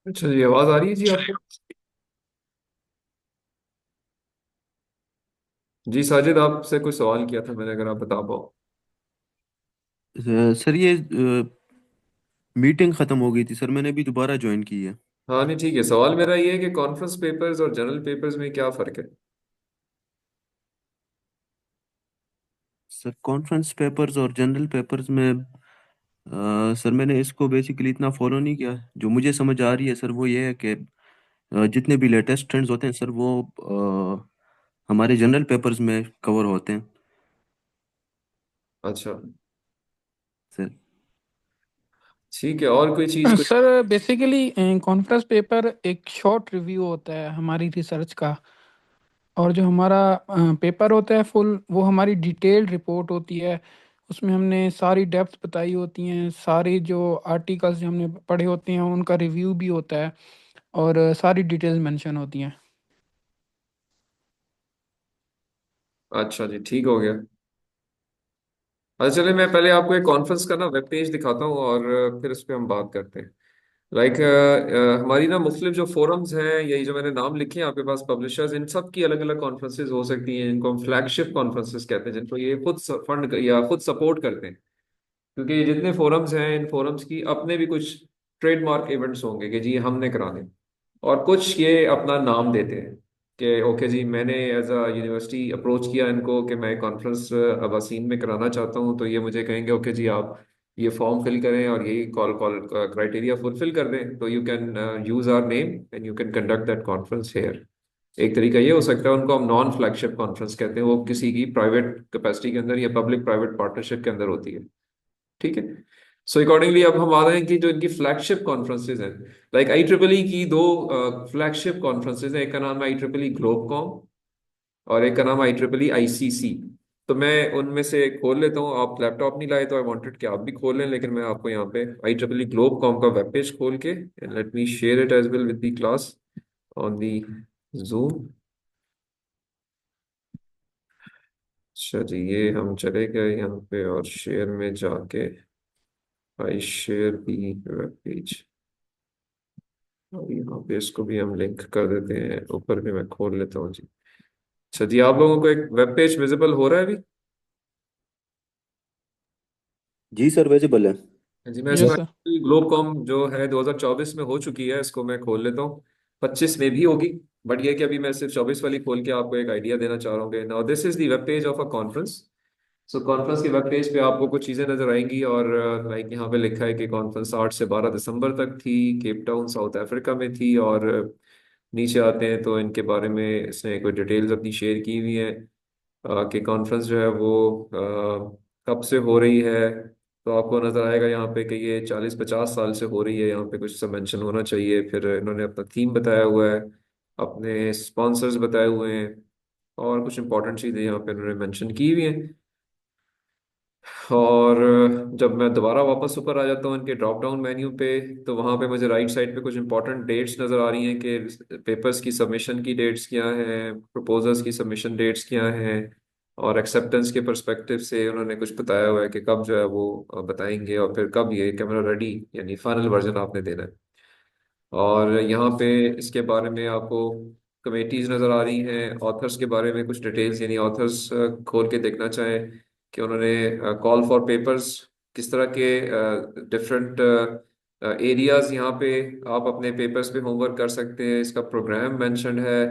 अच्छा जी, आवाज आ रही है जी आपको? जी साजिद, आपसे कोई सवाल किया था मैंने, अगर आप बता पाओ। सर ये मीटिंग ख़त्म हो गई थी सर, मैंने अभी दोबारा ज्वाइन की है। हाँ, नहीं ठीक है। सवाल मेरा ये है कि कॉन्फ्रेंस पेपर्स और जनरल पेपर्स में क्या फ़र्क है? सर कॉन्फ्रेंस पेपर्स और जनरल पेपर्स में सर मैंने इसको बेसिकली इतना फॉलो नहीं किया। जो मुझे समझ आ रही है सर वो ये है कि जितने भी लेटेस्ट ट्रेंड्स होते हैं सर वो हमारे जनरल पेपर्स में कवर होते हैं अच्छा, सर। ठीक है। और कोई चीज़ कोई? सर बेसिकली कॉन्फ्रेंस पेपर एक शॉर्ट रिव्यू होता है हमारी रिसर्च का। और जो हमारा पेपर होता है फुल, वो हमारी डिटेल्ड रिपोर्ट होती है। उसमें हमने सारी डेप्थ बताई होती हैं, सारी जो आर्टिकल्स जो हमने पढ़े होते हैं उनका रिव्यू भी होता है। और सारी डिटेल्स मेंशन होती हैं। अच्छा जी, ठीक हो गया। अच्छा चलिए, मैं पहले आपको एक कॉन्फ्रेंस का ना वेब पेज दिखाता हूँ और फिर उस पर हम बात करते हैं। लाइक हमारी ना मुख्तलिफ जो फोरम्स हैं, यही जो मैंने नाम लिखे हैं आपके पास, पब्लिशर्स, इन सब की अलग अलग कॉन्फ्रेंसेज हो सकती हैं। इनको हम फ्लैगशिप कॉन्फ्रेंसेस कहते हैं, जिनको ये खुद फंड या खुद सपोर्ट करते हैं। क्योंकि ये जितने फोरम्स हैं, इन फोरम्स की अपने भी कुछ ट्रेडमार्क इवेंट्स होंगे कि जी हमने कराने। और कुछ ये अपना नाम देते हैं कि ओके जी, मैंने एज अ यूनिवर्सिटी अप्रोच किया इनको कि मैं कॉन्फ्रेंस अबासीन में कराना चाहता हूँ, तो ये मुझे कहेंगे ओके जी, आप ये फॉर्म फिल करें और यही कॉल कॉल क्राइटेरिया फुलफिल कर दें, तो you can use our name and you can conduct that conference here. एक तरीका ये हो सकता है। उनको हम नॉन फ्लैगशिप कॉन्फ्रेंस कहते हैं, वो किसी की प्राइवेट कैपेसिटी के अंदर या पब्लिक प्राइवेट पार्टनरशिप के अंदर होती है। ठीक है। सो अकॉर्डिंगली अब हम आ रहे हैं कि जो इनकी फ्लैगशिप कॉन्फ्रेंसेज हैं, लाइक आई ट्रिपल ई की दो फ्लैगशिप कॉन्फ्रेंसेज हैं। एक का नाम है आई ट्रिपल ई ग्लोबकॉम और एक का नाम है आई ट्रिपल ई आईसीसी। तो मैं उनमें से खोल लेता हूँ। आप लैपटॉप नहीं लाए तो आई वांटेड कि आप भी खोल लें, लेकिन मैं आपको यहाँ पे आई ट्रिपल ई ग्लोबकॉम का वेब पेज खोल के let me share it as well with the class on the Zoom. अच्छा जी, ये हम चले गए यहाँ पे और शेयर में जाके I share the web page. और यहाँ पे इसको भी हम लिंक कर देते हैं, ऊपर भी मैं खोल लेता हूँ जी। अच्छा जी, आप लोगों को एक वेब पेज विजिबल हो रहा है अभी? जी सर विजिबल है। हाँ जी, मैं यस इसको सर। ग्लोबकॉम जो है 2024 में हो चुकी है, इसको मैं खोल लेता हूँ। 25 में भी होगी, बट ये कि अभी मैं सिर्फ 24 वाली खोल के आपको एक आइडिया देना चाह रहा हूँ। Now this is the web page of a conference. So conference के वेब पेज पे आपको कुछ चीज़ें नजर आएंगी और लाइक यहाँ पे लिखा है कि कॉन्फ्रेंस 8 से 12 दिसंबर तक थी, केप टाउन साउथ अफ्रीका में थी। और नीचे आते हैं तो इनके बारे में इसने कोई डिटेल्स अपनी शेयर की हुई है कि कॉन्फ्रेंस जो है वो कब से हो रही है। तो आपको नज़र आएगा यहाँ पे कि ये 40-50 साल से हो रही है। यहाँ पे कुछ सब मेंशन होना चाहिए। फिर इन्होंने अपना थीम बताया हुआ है, अपने स्पॉन्सर्स बताए हुए हैं, और कुछ इंपॉर्टेंट चीज़ें यहाँ पे इन्होंने मेंशन की हुई हैं। और जब मैं दोबारा वापस ऊपर आ जाता हूँ इनके ड्रॉप डाउन मेन्यू पे, तो वहाँ पे मुझे राइट साइड पे कुछ इंपॉर्टेंट डेट्स नज़र आ रही हैं कि पेपर्स की सबमिशन की डेट्स क्या हैं, प्रपोजल्स की सबमिशन डेट्स क्या हैं, और एक्सेप्टेंस के पर्सपेक्टिव से उन्होंने कुछ बताया हुआ है कि कब जो है वो बताएंगे, और फिर कब ये कैमरा रेडी यानी फाइनल वर्जन आपने देना है। और यहाँ पे इसके बारे में आपको कमेटीज नज़र आ रही हैं, ऑथर्स के बारे में कुछ डिटेल्स, यानी ऑथर्स खोल के देखना चाहें कि उन्होंने कॉल फॉर पेपर्स किस तरह के डिफरेंट एरियाज यहाँ पे आप अपने पेपर्स पे होमवर्क कर सकते हैं, इसका प्रोग्राम मेंशन्ड है,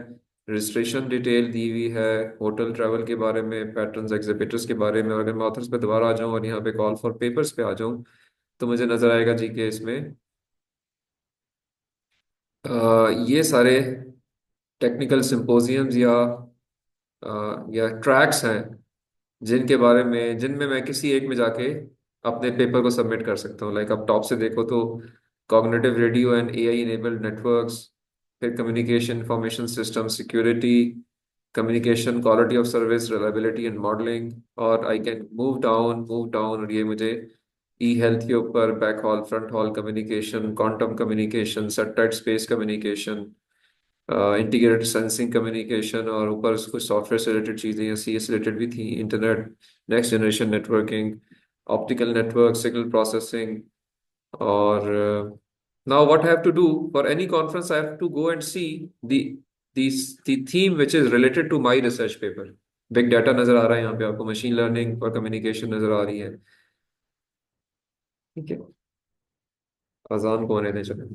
रजिस्ट्रेशन डिटेल दी हुई है, होटल ट्रैवल के बारे में, पैटर्न्स एग्जिबिटर्स के बारे में। और अगर मैं ऑथर्स पे दोबारा आ जाऊँ और यहाँ पे कॉल फॉर पेपर्स पे आ जाऊँ, तो मुझे नज़र आएगा जी कि इसमें ये सारे टेक्निकल सिंपोजियम्स या ट्रैक्स हैं जिनके बारे में, जिनमें मैं किसी एक में जाके अपने पेपर को सबमिट कर सकता हूँ। लाइक आप टॉप से देखो तो cognitive radio and AI enabled networks, फिर communication information system security, communication quality of service reliability and modelling. और आई कैन मूव डाउन, और ये मुझे ई हेल्थ के ऊपर back hall front hall communication, quantum communication, satellite space communication, integrated sensing communication, और ऊपर कुछ सॉफ्टवेयर से रिलेटेड चीज़ें या सी एस रिलेटेड भी थी, internet, next generation networking, optical network, signal processing, और Now, what I have to do for any conference, I have to go and see the theme which is related to my research paper. Big data नजर आ रहा है यहाँ पे आपको, machine learning और communication नजर आ रही है। ठीक है, अजान को होने दें चलो।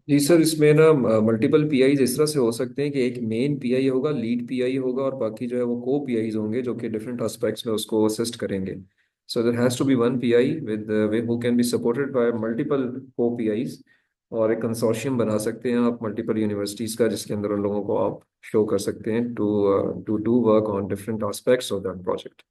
जी सर, इसमें ना मल्टीपल पीआईज इस तरह से हो सकते हैं कि एक मेन पीआई होगा, लीड पीआई होगा, और बाकी जो है वो को पीआईज होंगे जो कि डिफरेंट एस्पेक्ट्स में उसको असिस्ट करेंगे। So there has to be one PI with who can be supported by multiple co PIs. और एक कंसोर्शियम बना सकते हैं आप मल्टीपल यूनिवर्सिटीज का, जिसके अंदर उन लोगों को आप शो कर सकते हैं to to do work on different aspects of that project.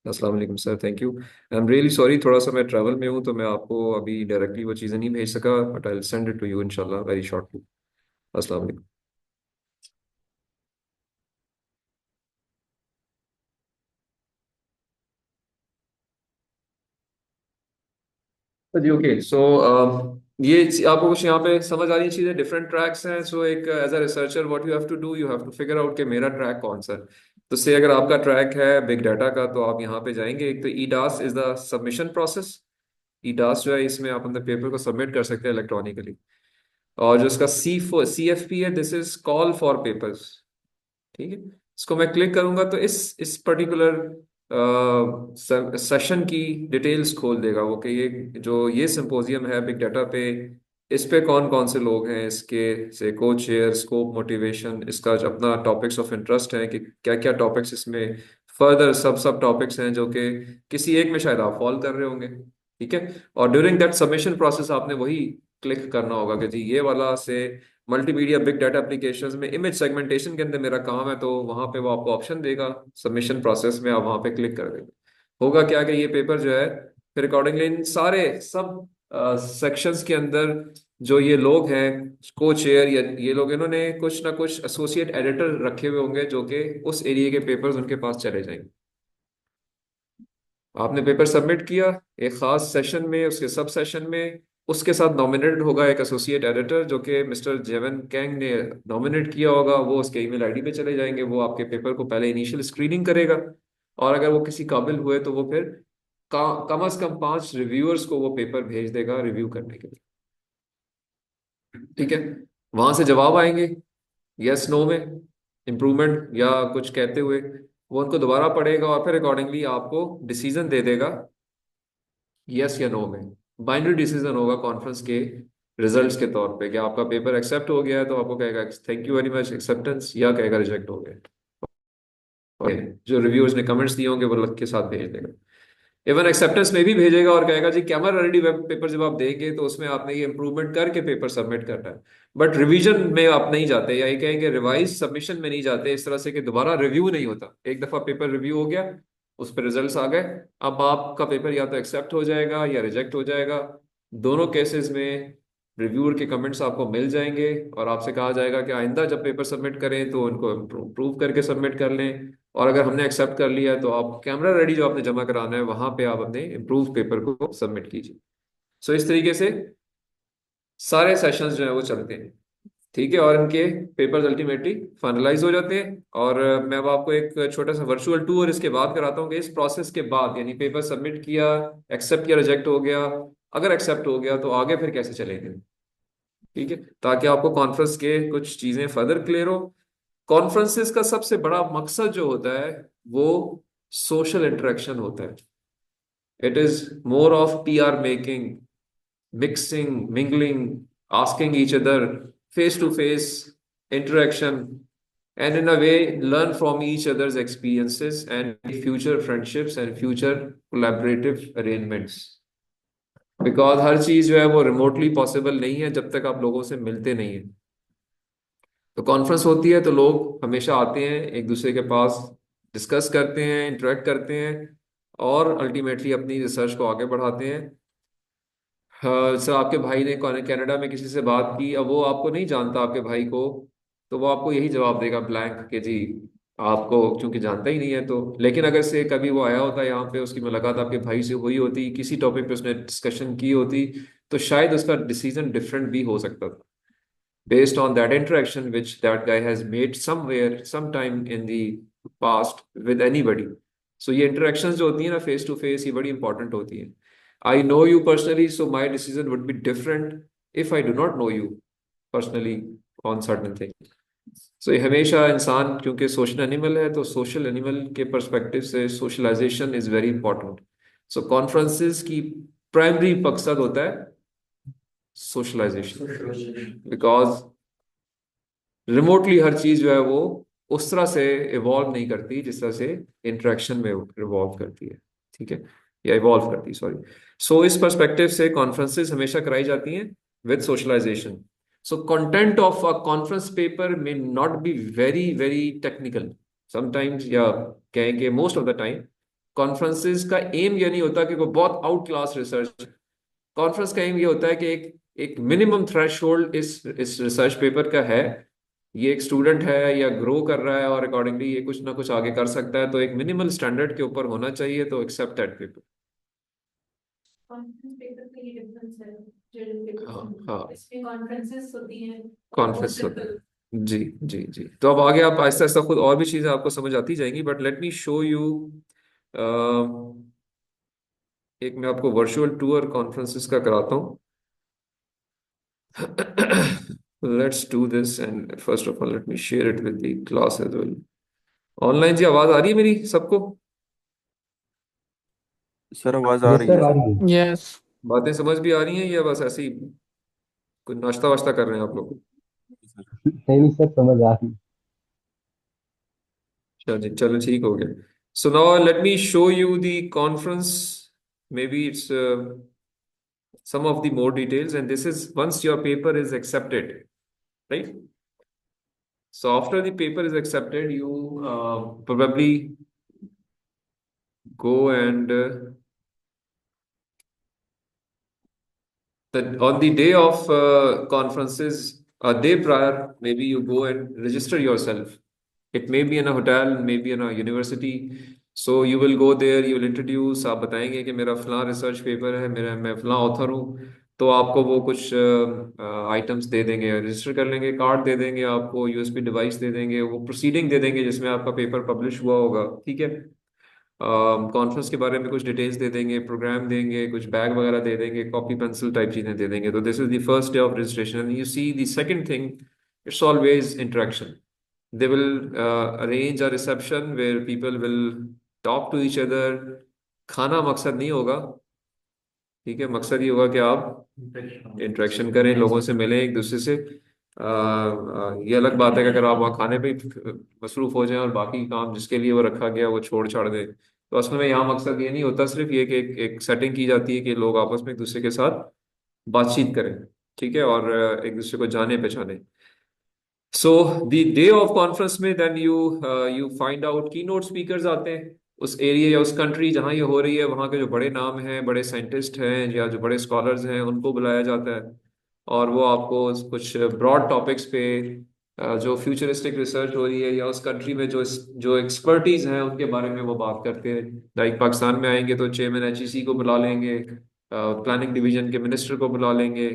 अस्सलाम वालेकुम sir, thank you. I am really sorry, थोड़ा सा मैं ट्रैवल में हूँ तो मैं आपको अभी डायरेक्टली वो चीज़ें नहीं भेज सका, but I will send it to you इंशाल्लाह वेरी शॉर्टली। अस्सलाम वालेकुम। जी ओके, सो ये आपको कुछ यहाँ पे समझ आ रही चीजें, डिफरेंट ट्रैक्स हैं। सो एक as a researcher what you have to do, you have to figure out कि मेरा ट्रैक कौन सा है। तो से अगर आपका ट्रैक है बिग डाटा का, तो आप यहाँ पे जाएंगे। एक तो ईडास इज द सबमिशन प्रोसेस। ईडास जो है, इसमें आप अपने पेपर को सबमिट कर सकते हैं इलेक्ट्रॉनिकली। और जो इसका CFP है, this is call for papers. ठीक है, इसको मैं क्लिक करूंगा तो इस पर्टिकुलर सेशन की डिटेल्स खोल देगा वो, कि ये सिंपोजियम है बिग डाटा पे, इस पे कौन कौन से लोग हैं, इसके से को चेयर, स्कोप, मोटिवेशन, इसका जो अपना टॉपिक्स ऑफ इंटरेस्ट है कि क्या क्या टॉपिक्स इसमें, फर्दर सब सब टॉपिक्स हैं जो कि किसी एक में शायद आप फॉलो कर रहे होंगे। ठीक है, और ड्यूरिंग दैट सबमिशन प्रोसेस आपने वही क्लिक करना होगा कि जी ये वाला से मल्टीमीडिया बिग डाटा एप्लीकेशंस में इमेज सेगमेंटेशन के अंदर मेरा काम है, तो वहां पे वो आपको ऑप्शन देगा सबमिशन प्रोसेस में, आप वहां पे क्लिक कर देंगे। होगा क्या कि ये पेपर जो है फिर अकॉर्डिंगली इन सारे सब सेक्शंस के अंदर जो ये लोग हैं को चेयर, या ये लोग, इन्होंने कुछ ना कुछ एसोसिएट एडिटर रखे हुए होंगे जो कि उस एरिया के पेपर्स उनके पास चले जाएंगे। आपने पेपर सबमिट किया एक खास सेशन में, उसके सब सेशन में उसके साथ नॉमिनेटेड होगा एक एसोसिएट एडिटर जो कि मिस्टर जेवन कैंग ने नॉमिनेट किया होगा। वो उसके ईमेल आईडी पे चले जाएंगे, वो आपके पेपर को पहले इनिशियल स्क्रीनिंग करेगा, और अगर वो किसी काबिल हुए तो वो फिर कम से कम 5 रिव्यूअर्स को वो पेपर भेज देगा रिव्यू करने के लिए। ठीक है, वहां से जवाब आएंगे यस नो में, इम्प्रूवमेंट या कुछ कहते हुए, वो उनको दोबारा पढ़ेगा और फिर अकॉर्डिंगली आपको डिसीजन दे देगा यस या नो में। बाइनरी डिसीजन होगा कॉन्फ्रेंस के रिजल्ट्स के तौर पे कि आपका पेपर एक्सेप्ट हो गया है, तो आपको कहेगा thank you very much acceptance, या कहेगा रिजेक्ट हो गया। और जो रिव्यूअर्स ने कमेंट्स दिए होंगे वो लग के साथ भेज देगा। इवन एक्सेप्टेंस में भी भेजेगा और कहेगा जी कैमरा रेडी वेब पेपर जब आप देंगे तो उसमें आपने ये इंप्रूवमेंट करके पेपर सबमिट करना है, बट रिवीजन में आप नहीं जाते, या ये कहेंगे रिवाइज सबमिशन में नहीं जाते, इस तरह से कि दोबारा रिव्यू नहीं होता। एक दफा पेपर रिव्यू हो गया, उस पर रिजल्ट्स आ गए, अब आपका पेपर या तो एक्सेप्ट हो जाएगा या रिजेक्ट हो जाएगा। दोनों केसेस में रिव्यूअर के कमेंट्स आपको मिल जाएंगे, और आपसे कहा जाएगा कि आइंदा जब पेपर सबमिट करें तो उनको इम्प्रूव करके सबमिट कर लें। और अगर हमने एक्सेप्ट कर लिया है तो आप कैमरा रेडी जो आपने जमा कराना है वहां पे आप अपने इम्प्रूव पेपर को सबमिट कीजिए। सो इस तरीके से सारे सेशंस जो है वो चलते हैं। ठीक है, और इनके पेपर्स अल्टीमेटली फाइनलाइज हो जाते हैं। और मैं अब आपको एक छोटा सा वर्चुअल टूर इसके बाद कराता हूँ कि इस प्रोसेस के बाद, यानी पेपर सबमिट किया, एक्सेप्ट किया, रिजेक्ट हो गया, अगर एक्सेप्ट हो गया तो आगे फिर कैसे चलेंगे। ठीक है, ताकि आपको कॉन्फ्रेंस के कुछ चीजें फर्दर क्लियर हो। कॉन्फ्रेंसेस का सबसे बड़ा मकसद जो होता है वो सोशल इंटरेक्शन होता है। It is more of PR making, mixing, mingling, asking each other face to face interaction, and in a way learn from each other's experiences and future friendships and future collaborative arrangements. Because हर चीज जो है वो remotely possible नहीं है जब तक आप लोगों से मिलते नहीं हैं। तो कॉन्फ्रेंस होती है तो लोग हमेशा आते हैं एक दूसरे के पास, डिस्कस करते हैं, इंटरेक्ट करते हैं, और अल्टीमेटली अपनी रिसर्च को आगे बढ़ाते हैं। हाँ सर, आपके भाई ने कनाडा में किसी से बात की, अब वो आपको नहीं जानता आपके भाई को, तो वो आपको यही जवाब देगा ब्लैंक कि जी आपको क्योंकि जानता ही नहीं है। तो लेकिन अगर से कभी वो आया होता यहाँ पे, उसकी मुलाकात आपके भाई से हुई होती, किसी टॉपिक पे उसने डिस्कशन की होती, तो शायद उसका डिसीजन डिफरेंट भी हो सकता था based on that interaction which that guy has made somewhere sometime in the past with anybody. So ये interactions जो होती है ना face to face, ये बड़ी important होती है। I know you personally, so my decision would be different if I do not know you personally on certain things. So ये हमेशा इंसान क्योंकि सोशल एनिमल है, तो सोशल एनिमल के परस्पेक्टिव से socialization is very important. So conferences की primary मकसद होता है सोशलाइजेशन, बिकॉज रिमोटली हर चीज जो है वो उस तरह से इवॉल्व नहीं करती जिस तरह से इंटरेक्शन में इवॉल्व करती है। ठीक है, या इवॉल्व करती, सॉरी। सो इस पर्सपेक्टिव से कॉन्फ्रेंसेस हमेशा कराई जाती हैं with socialization. So content of a conference paper may not be very very technical sometimes, या कहें कि most of the time conferences का एम ये नहीं होता कि वो बहुत आउट क्लास रिसर्च। कॉन्फ्रेंस का एम ये होता है कि एक मिनिमम थ्रेशोल्ड इस रिसर्च पेपर का है। ये एक स्टूडेंट है या ग्रो कर रहा है और अकॉर्डिंगली ये कुछ ना कुछ आगे कर सकता है, तो एक मिनिमल स्टैंडर्ड के ऊपर होना चाहिए, तो accept that paper. Conference paper का ये डिफरेंस है जर्नल पेपर हाँ से। हाँ, इसमें कॉन्फ्रेंसेस होती हैं कॉन्फ्रेंस होता सिंपल। है। जी जी जी, तो अब आगे आप आहिस्ता आहिस्ता खुद और भी चीजें आपको समझ आती जाएंगी, but let me show you. एक मैं आपको वर्चुअल टूर कॉन्फ्रेंसेस का कराता हूँ। Let's do this, and first of all let me share it with the class as well. Online जी आवाज आ रही है मेरी सबको? सर आवाज आ यस रही है सर, आ सर। रही है। यस। बातें समझ भी आ रही हैं या बस ऐसे ही कुछ नाश्ता वाश्ता कर रहे हैं आप लोग? नहीं नहीं सर, समझ आ रही चलिए चलो ठीक हो गया। So now let me show you the conference, may be it's some of the more details, and this is once your paper is accepted, right? So after the paper is accepted, you probably go and on the day of conferences, a day prior, maybe you go and register yourself. It may be in a hotel, maybe in a university. So you will go there, you will introduce, आप बताएंगे कि मेरा फलां research paper है, मेरा मैं फलां author हूँ। तो आपको वो कुछ आइटम्स दे देंगे, रजिस्टर कर लेंगे, कार्ड दे देंगे, आपको यूएसबी डिवाइस दे देंगे, वो प्रोसीडिंग दे देंगे जिसमें आपका पेपर पब्लिश हुआ होगा। ठीक है, कॉन्फ्रेंस के बारे में कुछ डिटेल्स दे देंगे, प्रोग्राम देंगे, कुछ बैग वगैरह दे देंगे, कॉपी पेंसिल टाइप चीजें दे देंगे। तो this is the first day of registration. You see the second thing, it's always interaction. They will arrange a reception where people will talk to each other. खाना मकसद नहीं होगा, ठीक है, मकसद ये होगा कि आप इंटरेक्शन करें, लोगों से मिलें एक दूसरे से। ये अलग बात है कि अगर आप वहाँ खाने पे मसरूफ हो जाएं और बाकी काम जिसके लिए वो रखा गया वो छोड़ छाड़ दें, तो असल में यहाँ मकसद ये नहीं होता। सिर्फ ये कि एक सेटिंग की जाती है कि लोग आपस में एक दूसरे के साथ बातचीत करें, ठीक है, और एक दूसरे को जाने पहचाने। So the day of conference में देन यू फाइंड आउट की नोट स्पीकर्स आते हैं उस एरिया या उस कंट्री जहाँ ये हो रही है, वहाँ के जो बड़े नाम हैं, बड़े साइंटिस्ट हैं या जो बड़े स्कॉलर्स हैं, उनको बुलाया जाता है। और वो आपको कुछ ब्रॉड टॉपिक्स पे जो फ्यूचरिस्टिक रिसर्च हो रही है या उस कंट्री में जो जो एक्सपर्टीज हैं उनके बारे में वो बात करते हैं। लाइक पाकिस्तान में आएंगे तो चेयरमैन एचईसी को बुला लेंगे, प्लानिंग डिवीजन के मिनिस्टर को बुला लेंगे,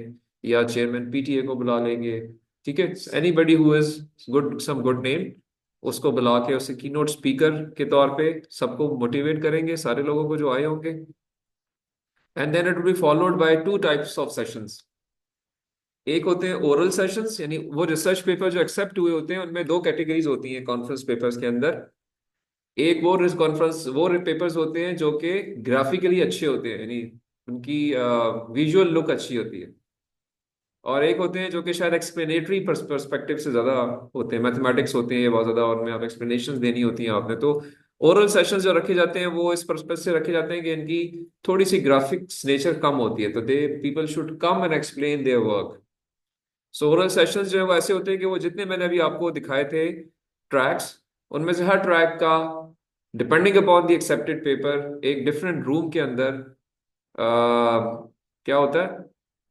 या चेयरमैन पीटीए को बुला लेंगे। ठीक है, anybody who is good, some good name, उसको बुला के उसे की नोट स्पीकर के तौर पे सबको मोटिवेट करेंगे, सारे लोगों को जो आए होंगे। And then it will be followed by two types of sessions. एक होते हैं ओरल सेशंस, यानी वो रिसर्च पेपर जो एक्सेप्ट हुए होते हैं, उनमें दो कैटेगरीज होती हैं कॉन्फ्रेंस पेपर्स के अंदर। एक वो कॉन्फ्रेंस वो पेपर्स होते हैं जो कि ग्राफिकली अच्छे होते हैं, यानी उनकी विजुअल लुक अच्छी होती है। और एक होते हैं जो कि शायद एक्सप्लेनेटरी पर्सपेक्टिव से ज्यादा होते हैं, मैथमेटिक्स होते हैं ये बहुत ज्यादा, और में आप एक्सप्लेनेशन देनी होती हैं आपने। तो ओरल सेशंस जो रखे जाते हैं वो इस पर्सपेक्टिव से रखे जाते हैं कि इनकी थोड़ी सी ग्राफिक्स नेचर कम होती है, तो they people should come and explain their work. So oral sessions जो है वो ऐसे होते हैं कि वो जितने मैंने अभी आपको दिखाए थे ट्रैक्स, उनमें से हर ट्रैक का depending upon the accepted paper एक डिफरेंट रूम के अंदर क्या होता है,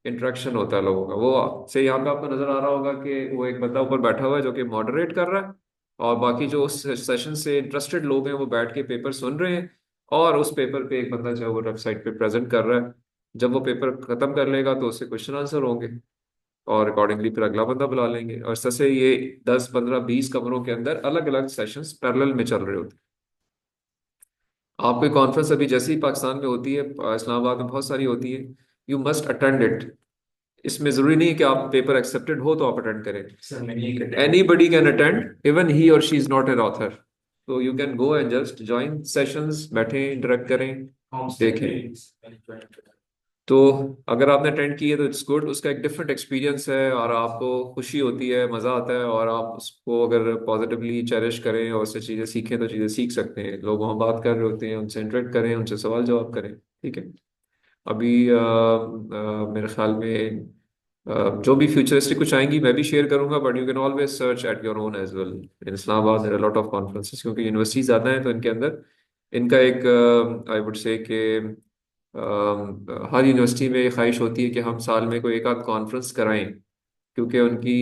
इंटरेक्शन होता है लोगों का। वो से यहाँ पे आपको नजर आ रहा होगा कि वो एक बंदा ऊपर बैठा हुआ है जो कि मॉडरेट कर रहा है, और बाकी जो उस सेशन से इंटरेस्टेड लोग हैं वो बैठ के पेपर सुन रहे हैं, और उस पेपर पे एक बंदा जो है वो वेबसाइट पे प्रेजेंट कर रहा है। जब वो पेपर खत्म कर लेगा तो उससे क्वेश्चन आंसर होंगे, और अकॉर्डिंगली फिर अगला बंदा बुला लेंगे, और इस तरह से ये 10 15 20 कमरों के अंदर अलग अलग सेशंस पैरेलल में चल रहे होते हैं। आपकी कॉन्फ्रेंस अभी जैसे ही पाकिस्तान में होती है, इस्लामाबाद में बहुत सारी होती है, यू मस्ट अटेंड इट। इसमें जरूरी नहीं है कि आप पेपर एक्सेप्टेड हो तो आप अटेंड करें, anybody can attend even he और she is not an author. तो you can go and just join sessions, बैठें इंटरेक्ट करें, देखें। तो अगर आपने अटेंड की है तो इट्स गुड, उसका एक डिफरेंट एक्सपीरियंस है, और आपको खुशी होती है, मज़ा आता है, और आप उसको अगर पॉजिटिवली चेरिश करें और उससे चीज़ें सीखें तो चीज़ें सीख सकते हैं। लोग वहाँ बात कर रहे होते हैं, उनसे इंटरेक्ट करें, उनसे सवाल जवाब करें, ठीक है। अभी मेरे ख्याल में जो भी फ्यूचरिस्टिक कुछ आएंगी मैं भी शेयर करूंगा, but you can always search at your own as well. In Islamabad there are lot of conferences, क्योंकि यूनिवर्सिटी ज़्यादा है तो इनके अंदर इनका एक आई वुड से कि हर यूनिवर्सिटी में ये ख्वाहिश होती है कि हम साल में कोई एक आध कॉन्फ्रेंस कराएं, क्योंकि उनकी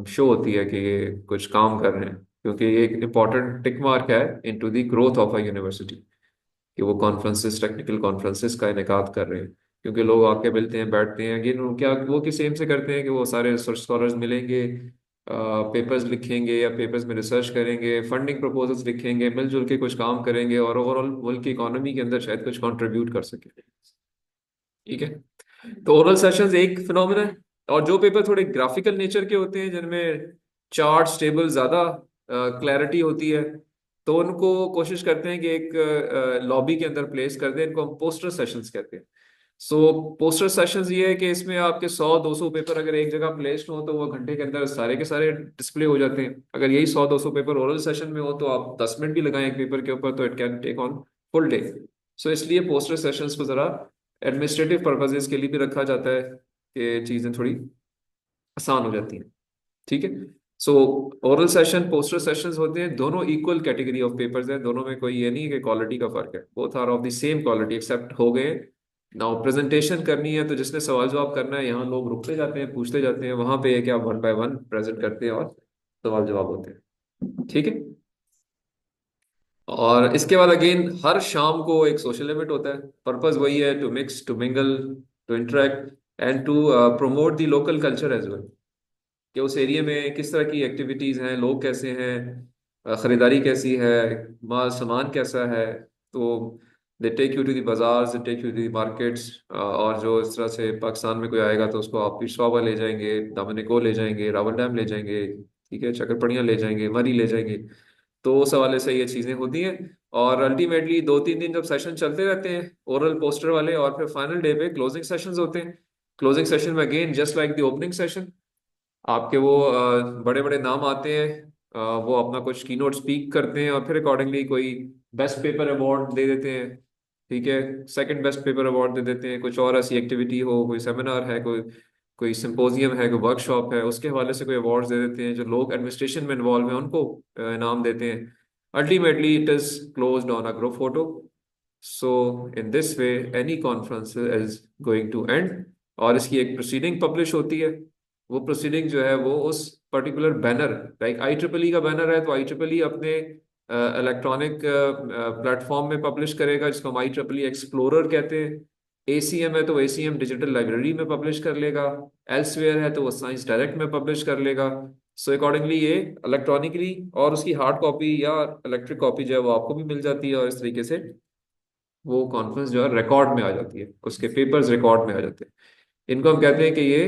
शो होती है कि ये कुछ काम कर रहे हैं, क्योंकि ये एक इम्पॉर्टेंट टिक मार्क है into the growth of a university कि वो कॉन्फ्रेंसेस, टेक्निकल कॉन्फ्रेंसेस का इनेकाद कर रहे हैं। क्योंकि लोग आके मिलते हैं, बैठते हैं, अगेन वो क्या वो किस एम से करते हैं कि वो सारे रिसर्च स्कॉलर्स मिलेंगे, पेपर्स लिखेंगे या पेपर्स में रिसर्च करेंगे, फंडिंग प्रपोजल्स लिखेंगे, मिलजुल के कुछ काम करेंगे, और ओवरऑल मुल्क की इकोनॉमी के अंदर शायद कुछ कंट्रीब्यूट कर सके, ठीक है। तो ओरल सेशंस एक फिनोमिना है। और जो पेपर थोड़े ग्राफिकल नेचर के होते हैं, जिनमें चार्ट्स टेबल ज्यादा क्लैरिटी होती है, तो उनको कोशिश करते हैं कि एक लॉबी के अंदर प्लेस कर दें। इनको हम पोस्टर सेशंस कहते हैं। सो पोस्टर सेशंस ये है कि इसमें आपके 100 200 पेपर अगर एक जगह प्लेस्ड हो तो वो घंटे के अंदर सारे के सारे डिस्प्ले हो जाते हैं। अगर यही 100 200 पेपर ओरल सेशन में हो तो आप 10 मिनट भी लगाएं एक पेपर के ऊपर तो it can take on full day. So इसलिए पोस्टर सेशंस को जरा एडमिनिस्ट्रेटिव पर्पजेज के लिए भी रखा जाता है कि चीज़ें थोड़ी आसान हो जाती हैं, ठीक है। सो ओरल सेशन पोस्टर सेशंस होते हैं, दोनों इक्वल कैटेगरी ऑफ पेपर्स हैं, दोनों में कोई ये नहीं है कि क्वालिटी का फर्क है, both are of the same quality accept हो गए। नाउ प्रेजेंटेशन करनी है तो जिसने सवाल जवाब करना है, यहाँ लोग रुकते जाते हैं, पूछते जाते हैं, वहां पे है कि आप वन बाय वन प्रेजेंट करते हैं और सवाल जवाब होते हैं, ठीक है। और इसके बाद अगेन हर शाम को एक सोशल इवेंट होता है। पर्पस वही है, to mix, to mingle, to interact and to promote the local culture as well, कि उस एरिया में किस तरह की एक्टिविटीज हैं, लोग कैसे हैं, खरीदारी कैसी है, माल सामान कैसा है। तो they take you to the bazaar, they take you to the markets, और जो इस तरह से पाकिस्तान में कोई आएगा तो उसको आप पिशवावा ले जाएंगे, दामनिको ले जाएंगे, रावल डैम ले जाएंगे, ठीक है, चकरपड़ियाँ ले जाएंगे, मरी ले जाएंगे। तो उस हवाले से ये चीज़ें होती हैं। और अल्टीमेटली 2 3 दिन जब सेशन चलते रहते हैं ओरल पोस्टर वाले, और फिर फाइनल डे पे क्लोजिंग सेशंस होते हैं। क्लोजिंग सेशन में again just like the opening session, आपके वो बड़े बड़े नाम आते हैं, वो अपना कुछ की नोट स्पीक करते हैं, और फिर अकॉर्डिंगली कोई बेस्ट पेपर अवार्ड दे देते हैं, ठीक है, सेकंड बेस्ट पेपर अवार्ड दे देते हैं। कुछ और ऐसी एक्टिविटी हो, कोई सेमिनार है, कोई कोई सिंपोजियम है, कोई वर्कशॉप है, उसके हवाले से कोई अवार्ड्स दे देते हैं। जो लोग एडमिनिस्ट्रेशन में इन्वॉल्व हैं उनको इनाम देते हैं। Ultimately it is closed on a group photo. So in this way any conference is going to end, और इसकी एक प्रोसीडिंग पब्लिश होती है। वो प्रोसीडिंग जो है वो उस पर्टिकुलर बैनर, लाइक IEEE का बैनर है तो IEEE अपने इलेक्ट्रॉनिक प्लेटफॉर्म में पब्लिश करेगा, जिसको हम IEEE एक्सप्लोरर कहते हैं। ACM है तो ACM डिजिटल लाइब्रेरी में पब्लिश कर लेगा। एल्सवेयर है तो वो साइंस डायरेक्ट में पब्लिश कर लेगा। सो अकॉर्डिंगली ये इलेक्ट्रॉनिकली, और उसकी हार्ड कॉपी या इलेक्ट्रिक कॉपी जो है वो आपको भी मिल जाती है, और इस तरीके से वो कॉन्फ्रेंस जो है रिकॉर्ड में आ जाती है, उसके पेपर्स रिकॉर्ड में आ जाते हैं। इनको हम कहते हैं कि ये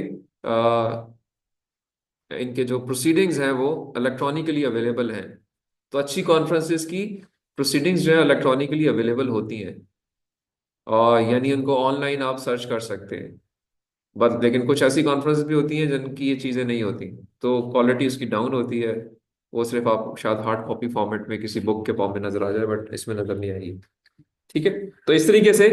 इनके जो प्रोसीडिंग्स हैं वो इलेक्ट्रॉनिकली अवेलेबल हैं। तो अच्छी कॉन्फ्रेंसेस की प्रोसीडिंग्स जो है इलेक्ट्रॉनिकली अवेलेबल होती हैं, और यानी उनको ऑनलाइन आप सर्च कर सकते हैं। बस लेकिन कुछ ऐसी कॉन्फ्रेंस भी होती हैं जिनकी ये चीज़ें नहीं होती, तो क्वालिटी उसकी डाउन होती है। वो सिर्फ आप शायद हार्ड कॉपी फॉर्मेट में किसी बुक के फॉर्म में नजर आ जाए, बट इसमें नजर नहीं आएगी। ठीक है, तो इस तरीके से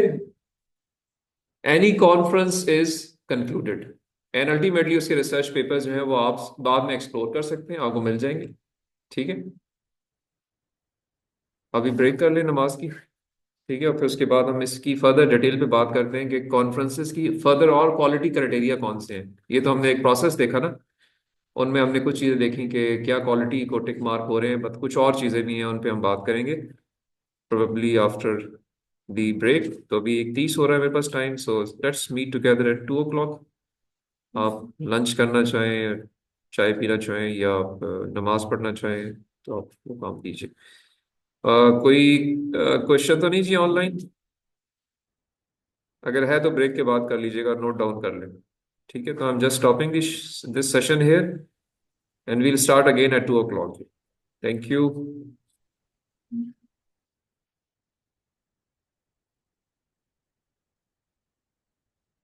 any conference is concluded, and ultimately उसके रिसर्च पेपर्स जो है वो आप बाद में एक्सप्लोर कर सकते हैं, आपको मिल जाएंगे। ठीक है, अभी ब्रेक कर लें नमाज की। ठीक है, और फिर उसके बाद हम इसकी फर्दर डिटेल पे बात करते हैं कि कॉन्फ्रेंसेस की फर्दर और क्वालिटी क्राइटेरिया कौन से हैं। ये तो हमने एक प्रोसेस देखा ना, उनमें हमने कुछ चीज़ें देखी कि क्या क्वालिटी को टिक मार्क हो रहे हैं, बट कुछ और चीज़ें भी हैं, उन पे हम बात करेंगे प्रोबेबली आफ्टर दी ब्रेक। तो अभी 1:30 हो रहा है मेरे पास time, so let's meet together at 2 o'clock। आप लंच करना चाहें, चाय पीना चाहें, या आप नमाज पढ़ना चाहें, तो आप वो काम कीजिए। कोई क्वेश्चन तो नहीं जी ऑनलाइन? अगर है तो ब्रेक के बाद कर लीजिएगा, नोट डाउन कर लें। ठीक है, तो I am just stopping this session here, and we'll start again at 2 o'clock। Thank you.